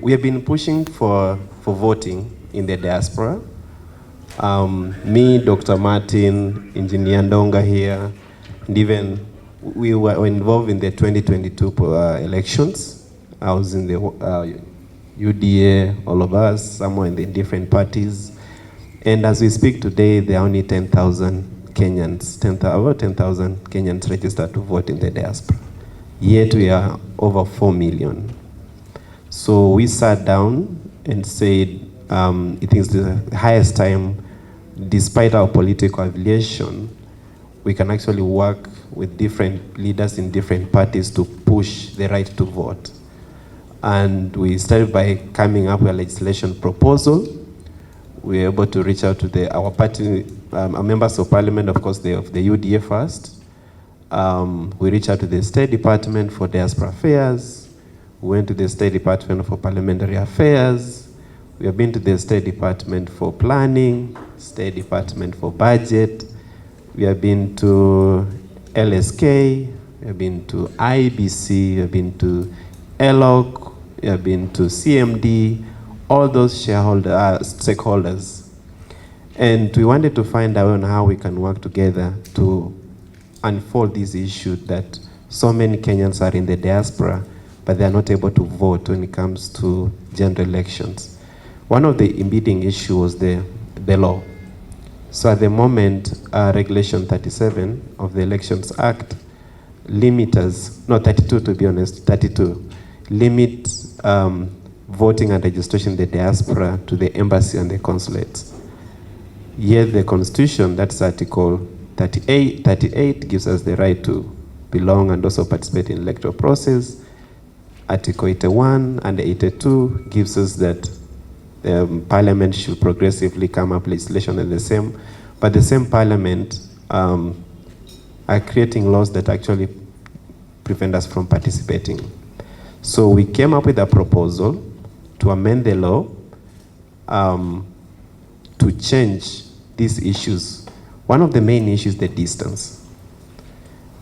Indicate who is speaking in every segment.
Speaker 1: we have been pushing for voting in the diaspora. Me, Dr. Martin, Engineer Ndonga here, and even we were involved in the 2022 elections. I was in the UDA, all of us, somewhere in the different parties. And as we speak today, there are only 10,000 Kenyans, about 10,000 Kenyans registered to vote in the diaspora. Yet we are over 4 million. So we sat down and said, it is the highest time, despite our political affiliation, we can actually work with different leaders in different parties to push the right to vote. And we started by coming up with a legislation proposal. We were able to reach out to our party, our members of parliament, of course, of the UDA first. We reached out to the State Department for Diaspora Affairs. We went to the State Department for Parliamentary Affairs. We have been to the State Department for Planning, State Department for Budget. We have been to LSK, we have been to IBC, we have been to ELOC, we have been to CMD, all those stakeholders. And we wanted to find out on how we can work together to unfold this issue that so many Kenyans are in the diaspora, but they are not able to vote when it comes to general elections. One of the impeding issues was the law. So at the moment, Regulation 37 of the Elections Act limits, no, 32 to be honest, 32, limits voting and registration in the diaspora to the embassy and the consulates. Yet the Constitution, that's Article 38 gives us the right to belong and also participate in electoral process. Article 81 and 82 gives us that Parliament should progressively come up legislation at the same, but the same Parliament are creating laws that actually prevent us from participating. So we came up with a proposal to amend the law to change these issues. One of the main issues is the distance.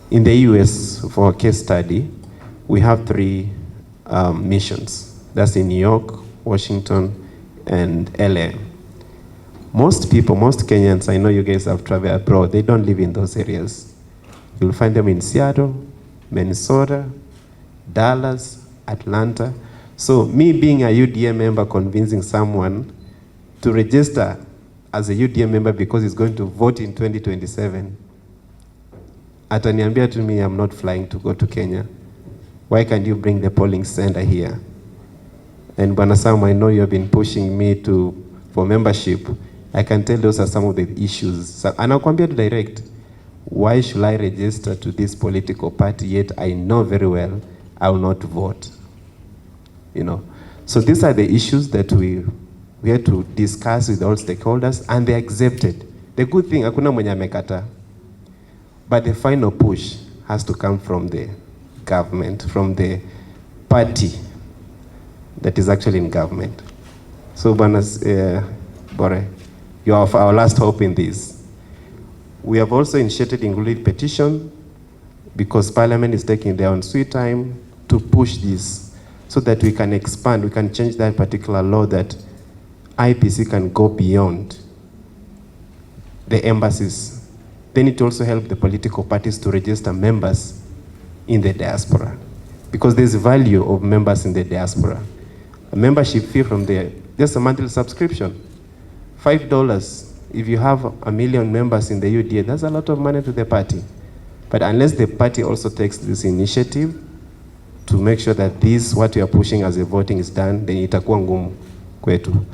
Speaker 1: In the US, for a case study, we have 3 missions. That's in New York, Washington, and LA. Most people, most Kenyans, I know you guys have traveled abroad, they don't live in those areas. You'll find them in Seattle, Minnesota, Dallas, Atlanta. So me being a UDA member convincing someone to register as a UDA member because he's going to vote in 2027, ataniambia to me, I'm not flying to go to Kenya. Why can't you bring the polling center here? And Bwana Sam, I know you have been pushing me for membership. I can tell those are some of the issues. So, anakuambia to direct, why should I register to this political party yet I know very well I will not vote? You know. So these are the issues that we had to discuss with all stakeholders, and they accepted. The good thing, hakuna mwenye amekata. But the final push has to come from the government, from the party that is actually in government. So, Bore, you are our last hope in this. We have also initiated included petition because Parliament is taking their own sweet time to push this so that we can expand, we can change that particular law that IPC can go beyond the embassies. Then it also helps the political parties to register members in the diaspora because there's value of members in the diaspora. A membership fee from there, just a monthly subscription, $5. If you have 1 million members in the UDA, that's a lot of money to the party. But unless the party also takes this initiative to make sure that this, what we are pushing as a voting is done, then itakuwa ngumu kwetu.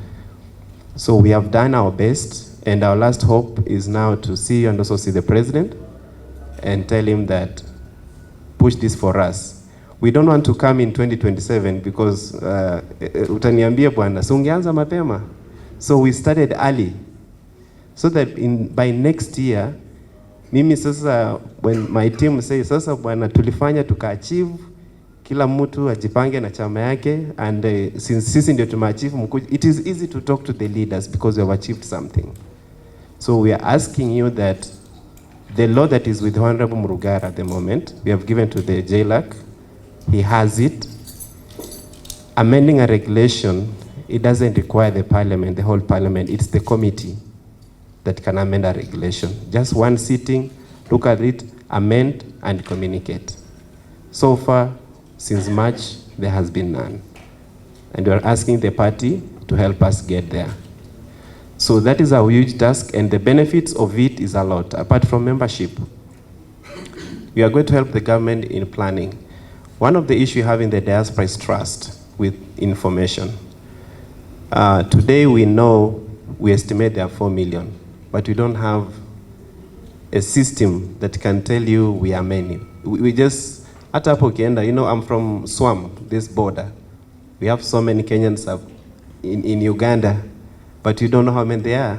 Speaker 1: So we have done our best, and our last hope is now to see and also see the president and tell him that push this for us. We don't want to come in 2027 because utaniambia bwana, so ungeanza mapema. So we started early so that by next year, mimi sasa, when my team says, sasa bwana tulifanya tukaachieve, kila mtu ajipange na chama yake, and since sisi ndio tumeachieve, it is easy to talk to the leaders because we have achieved something. So we are asking you that the law that is with Honorable Murugara at the moment, we have given to the JLAC. He has it. amending a regulation, it doesn't require the parliament, the whole parliament. It's the committee that can amend a regulation. Just one sitting, look at it, amend, and communicate. So far, since March, there has been none. And we are asking the party to help us get there. So that is a huge task, and the benefits of it is a lot, apart from membership. We are going to help the government in planning. One of the issues we have in the diaspora is trust with information. Today we know, we estimate there are 4 million, but we don't have a system that can tell you we are many. We just, at Apokenda, you know, I'm from Swam, this border. We have so many Kenyans in Uganda, but you don't know how many there are.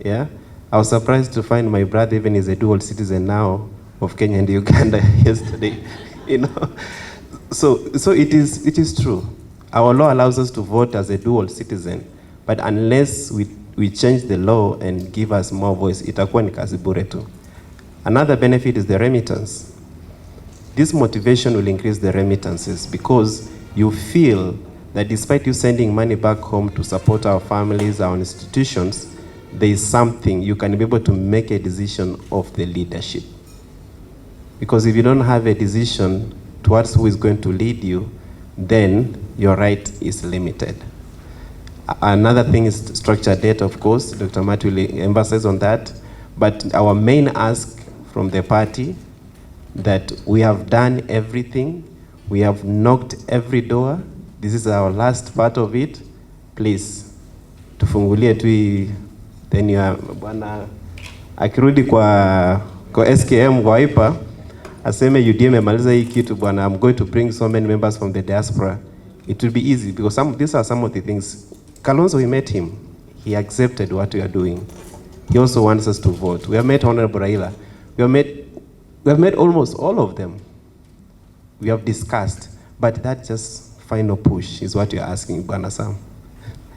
Speaker 1: Yeah? I was surprised to find my brother even is a dual citizen now of Kenya and Uganda yesterday. You know? So it is true. Our law allows us to vote as a dual citizen, but unless we change the law and give us more voice, itakuwa ni kazi bure tu. Another benefit is the remittance. This motivation will increase the remittances because you feel that despite you sending money back home to support our families, our institutions, there is something you can be able to make a decision of the leadership. Because if you don't have a decision towards who is going to lead you, then your right is limited. Another thing is structured debt, of course. Dr. Matt will emphasize on that. But our main ask from the party that we have done everything, we have knocked every door. This is our last part of it. Please, tufungulie tu then you are bwana akirudi kwa SKM kwa IPA aseme UDM amaliza hii kitu bwana, I'm going to bring so many members from the diaspora. It will be easy because these are some of the things. Kalonzo, we met him. He accepted what we are doing. He also wants us to vote. We have met Honorable Raila. We have met almost all of them. We have discussed, but that just final push is what you're asking, Bwana Sam.